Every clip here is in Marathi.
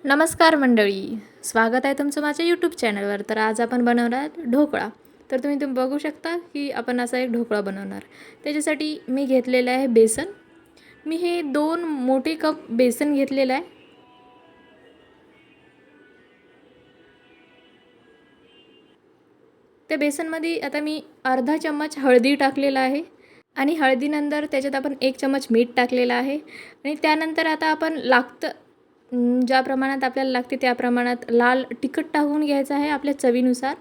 नमस्कार मंडळी, स्वागत आहे तुमचं माझ्या यूट्यूब चॅनलवर. तर आज आपण बनवणार आहे ढोकळा. तर तुम्ही बघू शकता की आपण असा एक ढोकळा बनवणार. त्याच्यासाठी मी घेतलेलं आहे बेसन. मी हे 2 मोठे कप बेसन घेतलेलं आहे. त्या बेसनमध्ये आता मी अर्धा चम्मच हळदी टाकलेला आहे आणि हळदीनंतर त्याच्यात आपण 1 चम्मच मीठ टाकलेलं आहे आणि त्यानंतर आता आपण ज्या प्रमाणात आपल्याला लागते त्या प्रमाणात लाल तिखट टाकून घ्यायचं आहे आपल्या चवीनुसार.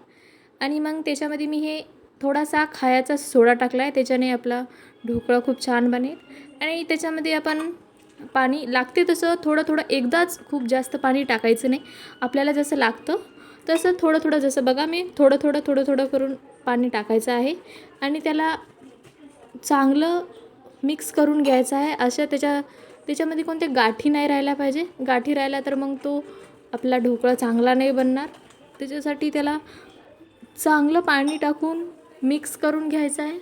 आणि मग त्याच्यामध्ये मी हे थोडासा खायचा सोडा टाकला आहे, त्याच्याने आपला ढोकळा खूप छान बनेल. आणि त्याच्यामध्ये आपण पाणी लागते तसं थोडं थोडं, एकदाच खूप जास्त पाणी टाकायचं नाही. आपल्याला जसं लागतं तसं थोडं थोडं, जसं बघा मी थोडं थोडं थोडं थोडं करून पाणी टाकायचं आहे आणि त्याला चांगलं मिक्स करून घ्यायचं आहे. अशा त्याच्यामध्ये कोणते गाठी नाही राहायला पाहिजे. गाठी राहिला तर मग तो आपला ढोकळा चांगला नाही बनणार. त्याच्यासाठी त्याला चांगलं पाणी टाकून मिक्स करून घ्यायचं आहे.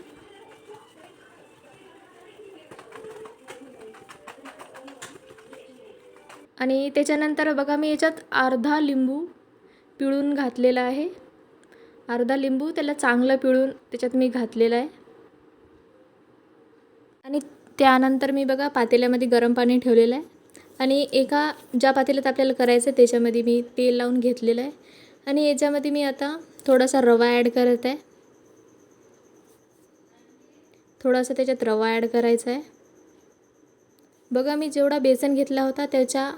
आणि त्याच्यानंतर बघा मी याच्यात अर्धा लिंबू पिळून घातलेला आहे. अर्धा लिंबू त्याला चांगलं पिळून त्याच्यात मी घातलेला आहे. आणि त्यानंतर मी बघा पातेल्यामध्ये गरम पाणी ठेवलेलं आहे आणि एका ज्या पातेल्यात आपल्याला करायचं आहे त्याच्यामध्ये मी तेल लावून घेतलेलं आहे. आणि याच्यामध्ये मी आता थोडासा रवा ॲड करत आहे. थोडासा त्याच्यात रवा ॲड करायचा आहे. बघा मी जेवढा बेसन घेतला होता त्याच्या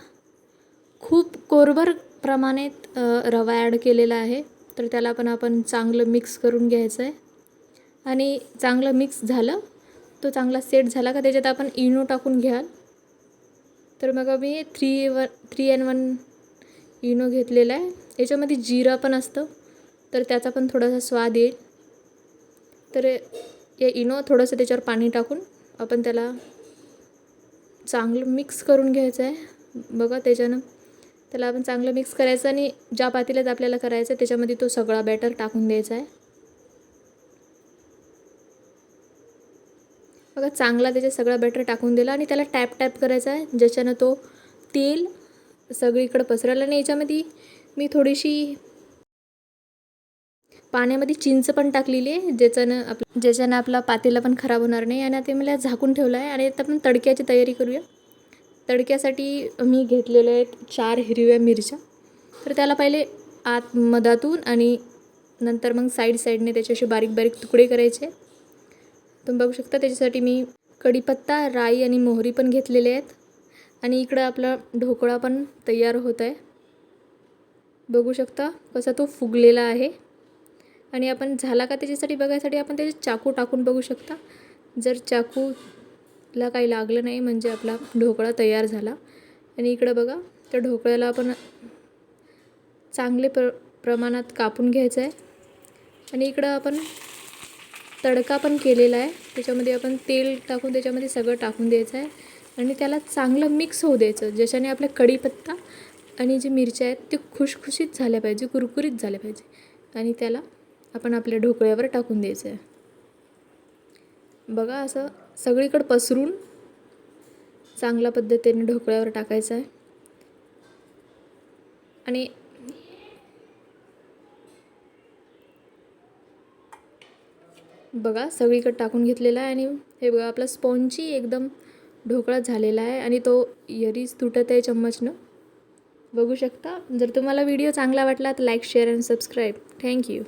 खूप कोरभर प्रमाणात रवा ॲड केलेला आहे. तर त्याला पण आपण चांगलं मिक्स करून घ्यायचं आहे. आणि चांगलं मिक्स झालं, तो चांगला सेट झाला का त्याच्यात आपण इनो टाकून घ्याल. तर मग मी 3 in 1 इनो घेतलेला आहे. याच्यामध्ये जिरं पण असतं तर त्याचा पण थोडासा स्वाद येईल. तर या इनो थोडंसं त्याच्यावर पाणी टाकून आपण त्याला चांगलं मिक्स करून घ्यायचं आहे. बघा त्याला आपण चांगलं मिक्स करायचं आणि ज्या पातेल्यात आपल्याला करायचं आहे त्याच्यामध्ये तो सगळा बॅटर टाकून द्यायचा आहे. बघा चांगला त्याच्यात सगळा बॅटर टाकून दिला आणि त्याला टॅप टॅप करायचा आहे, ज्याच्यानं तो तेल सगळीकडे पसरेल. आणि याच्यामध्ये मी थोडीशी पाण्यामध्ये चिंच पण टाकलेली आहे, ज्याच्यानं आपला पातेला पण खराब होणार नाही. आणि आता मला झाकून ठेवलं आहे आणि आता आपण तडक्याची तयारी करूया. तडक्यासाठी मी घेतलेले आहेत 4 हिरव्या मिरच्या. तर त्याला पहिले मधातून आणि नंतर मग साईडने त्याचे बारीक बारीक तुकडे करायचे. तुम्ही बघू शकता त्याच्यासाठी मी कढीपत्ता, राई आणि मोहरी पण घेतलेले आहेत. आणि इकडं आपला ढोकळा पण तयार होत आहे. बघू शकता कसा तो फुगलेला आहे. आणि आपण झाला का त्याच्यासाठी बघायसाठी आपण त्याच्यात चाकू टाकून बघू शकता. जर चाकूला काही लागलं नाही म्हणजे आपला ढोकळा तयार झाला. आणि इकडं बघा त्या ढोकळ्याला आपण चांगले प्रमाणात कापून घ्यायचं आहे. आणि इकडं आपण तडका पण केलेला आहे, त्याच्यामध्ये आपण तेल टाकून त्याच्यामध्ये सगळं टाकून द्यायचं आहे आणि त्याला चांगलं मिक्स होऊ द्यायचं, ज्याच्याने आपल्या कढीपत्ता आणि जी मिरच्या आहेत ते खुशखुशीत झाल्या पाहिजे, कुरकुरीत झाल्या पाहिजे. आणि त्याला आपण आपल्या ढोकळ्यावर टाकून द्यायचं आहे. बघा असं सगळीकडे पसरून चांगल्या पद्धतीने ढोकळ्यावर टाकायचं आहे. आणि बघा सगळीकडे टाकून घेतलेला आहे. आणि हे बघा आपला स्पॉन्जी एकदम ढोकळा झालेला आहे आणि तो यरीच तुटत आहे चम्मचनं. बघू शकता. जर तुम्हाला व्हिडिओ चांगला वाटला तर लाईक, शेअर आणि सबस्क्राईब. थँक्यू.